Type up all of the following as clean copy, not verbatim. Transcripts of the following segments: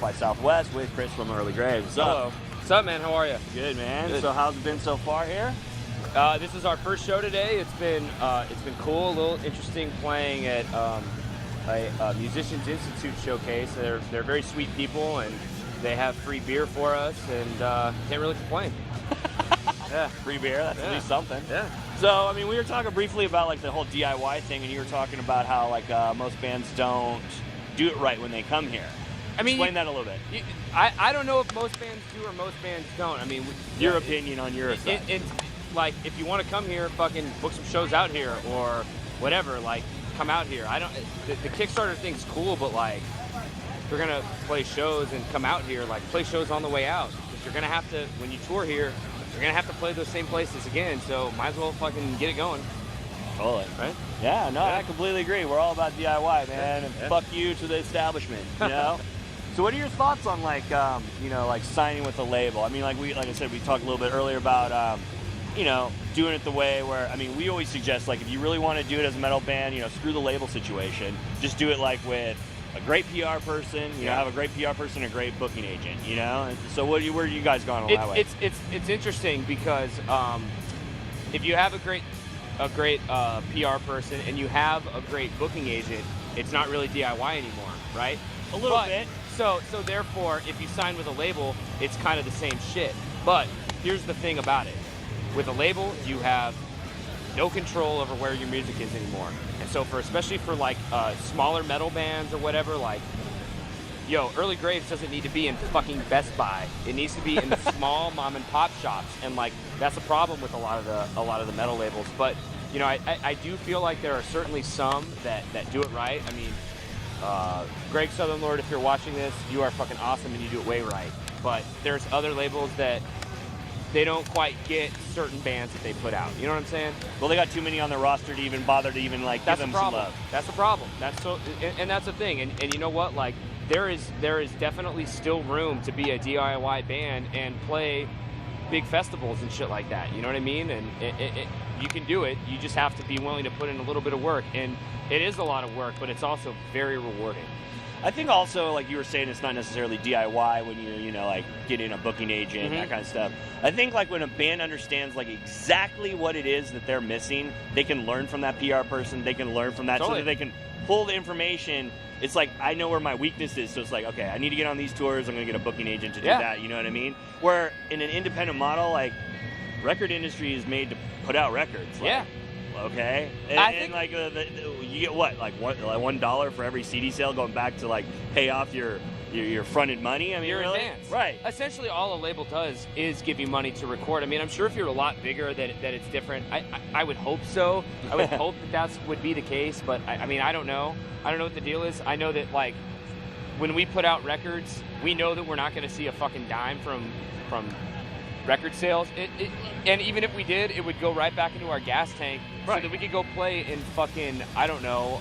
South by Southwest with Chris from Early Graves. What's up? Hello. What's up, man? How are you? Good, man. Good. So how's it been so far here? This is our first show today. It's been cool, a little interesting playing at a Musicians Institute showcase. They're very sweet people, and they have free beer for us, and can't really complain. Yeah, free beer. That's at least something. Yeah. So, I mean, we were talking briefly about like the whole DIY thing, and you were talking about how like most bands don't do it right when they come here. I mean, explain that a little bit. I don't know if most bands do or most bands don't. I mean, your opinion on your side. It's like, if you want to come here, fucking book some shows out here or whatever. Like, come out here. The Kickstarter thing's cool, but like, if you're gonna play shows and come out here, like, play shows on the way out, because you're gonna have to, when you tour here, you're gonna have to play those same places again. So might as well fucking get it going. Totally. Right? Yeah, no, I completely agree. We're all about DIY, man, and fuck you to the establishment, you know? So what are your thoughts on like, like signing with a label? I mean, like I said, we talked a little bit earlier about, doing it the way where, I mean, we always suggest, like, if you really want to do it as a metal band, screw the label situation. Just do it like with a great PR person, have a great PR person, a great booking agent, And so where are you guys going on that way? It's interesting because if you have a great PR person and you have a great booking agent, it's not really DIY anymore, right? A little bit. So therefore, if you sign with a label, it's kind of the same shit. But here's the thing about it. With a label, you have no control over where your music is anymore. And so especially for like smaller metal bands or whatever, like, Early Graves doesn't need to be in fucking Best Buy. It needs to be in small mom and pop shops. And like, that's a problem with a lot of the metal labels. But I do feel like there are certainly some that do it right. I mean, Greg Southernlord, if you're watching this, you are fucking awesome and you do it way right. But there's other labels that they don't quite get certain bands that they put out. You know what I'm saying? Well, they got too many on their roster to even bother to even like give them some love. That's the problem. And that's the thing. And you know what? Like, there is definitely still room to be a DIY band and play big festivals and shit like that. You know what I mean? And you can do it. You just have to be willing to put in a little bit of work. And it is a lot of work, but it's also very rewarding. I think also, like you were saying, it's not necessarily DIY when you're, like getting a booking agent, that kind of stuff. I think like when a band understands like exactly what it is that they're missing, they can learn from that PR person, they can learn from that so that they can pull the information. It's like, I know where my weakness is, so it's like, okay, I need to get on these tours, I'm going to get a booking agent to do that, you know what I mean? Where in an independent model, like, record industry is made to put out records. Like, okay, and like you get what, like $1 for every CD sale, going back to like pay off your fronted money. I mean, your really? advance, right? Essentially, all a label does is give you money to record. I mean, I'm sure if you're a lot bigger, that it's different. I would hope so. I would hope that would be the case. But I mean, I don't know. I don't know what the deal is. I know that like when we put out records, we know that we're not going to see a fucking dime from record sales. And even if we did, it would go right back into our gas tank, so that we could go play in fucking, I don't know,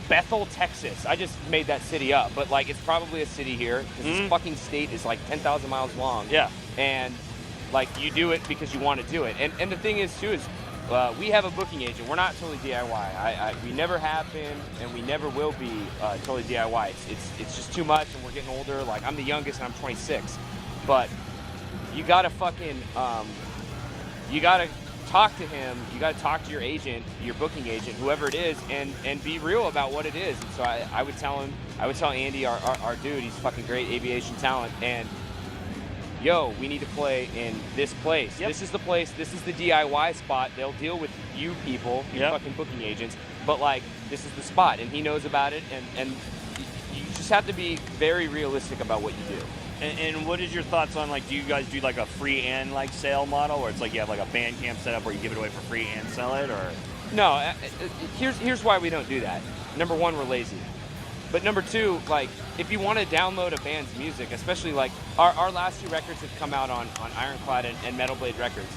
Bethel, Texas. I just made that city up, but like, it's probably a city here, because this fucking state is like 10,000 miles long. Yeah. And like, you do it because you want to do it. And the thing is too is, we have a booking agent. We're not totally DIY. We never have been, and we never will be totally DIY. It's just too much, and we're getting older. Like, I'm the youngest, and I'm 26, but you gotta fucking, you gotta talk to him, you gotta talk to your agent, your booking agent, whoever it is, and be real about what it is. And so I would tell Andy, our dude, he's fucking great aviation talent, and we need to play in this place. This is the place, this is the DIY spot. They'll deal with you people, your fucking booking agents, but like, this is the spot, and he knows about it, and you just have to be very realistic about what you do. And what is your thoughts on, like, do you guys do like a free and like sale model, where it's like you have like a Bandcamp set up where you give it away for free and sell it, or? No, here's why we don't do that. Number one, we're lazy. But number two, like, if you want to download a band's music, especially like our last two records have come out on Ironclad and Metal Blade Records,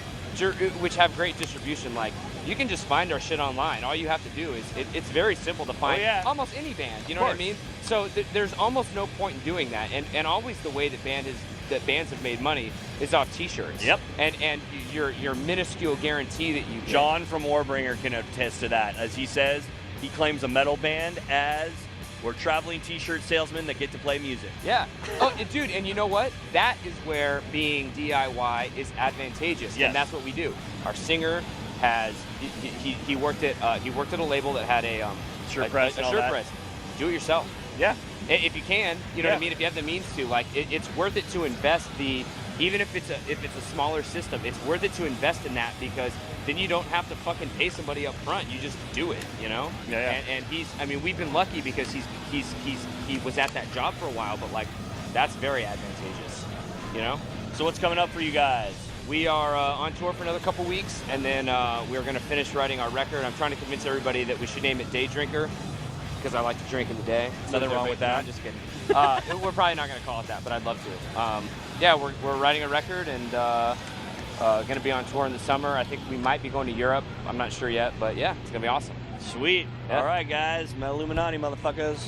which have great distribution. Like, you can just find our shit online. All you have to do is, it's very simple to find almost any band. You know what I mean? So there's almost no point in doing that. And always the way that bands have made money is off T-shirts. Yep. And your minuscule guarantee that you get. John from Warbringer can attest to that. As he says, he claims a metal band as We're traveling T-shirt salesmen that get to play music. Yeah. Oh, dude, and you know what? That is where being DIY is advantageous, Yes. and that's what we do. Our singer has he worked at a label that had a Shirt press a and all shirt that. press. Do it yourself. Yeah. If you can, you know Yeah. what I mean. If you have the means to, like, it's worth it to invest even if it's a smaller system, it's worth it to invest in that, because then you don't have to fucking pay somebody up front. You just do it, you know. Yeah. And I mean, we've been lucky because he was at that job for a while, but like, that's very advantageous, you know. So what's coming up for you guys? We are on tour for another couple weeks, and then we're going to finish writing our record. I'm trying to convince everybody that we should name it Day Drinker, because I like to drink in the day. Nothing wrong with that. No, I'm just kidding. We're probably not going to call it that, but I'd love to. Yeah, we're writing a record, and going to be on tour in the summer. I think we might be going to Europe. I'm not sure yet, but yeah, it's going to be awesome. Sweet. Yeah. All right, guys. Metalluminati, motherfuckers.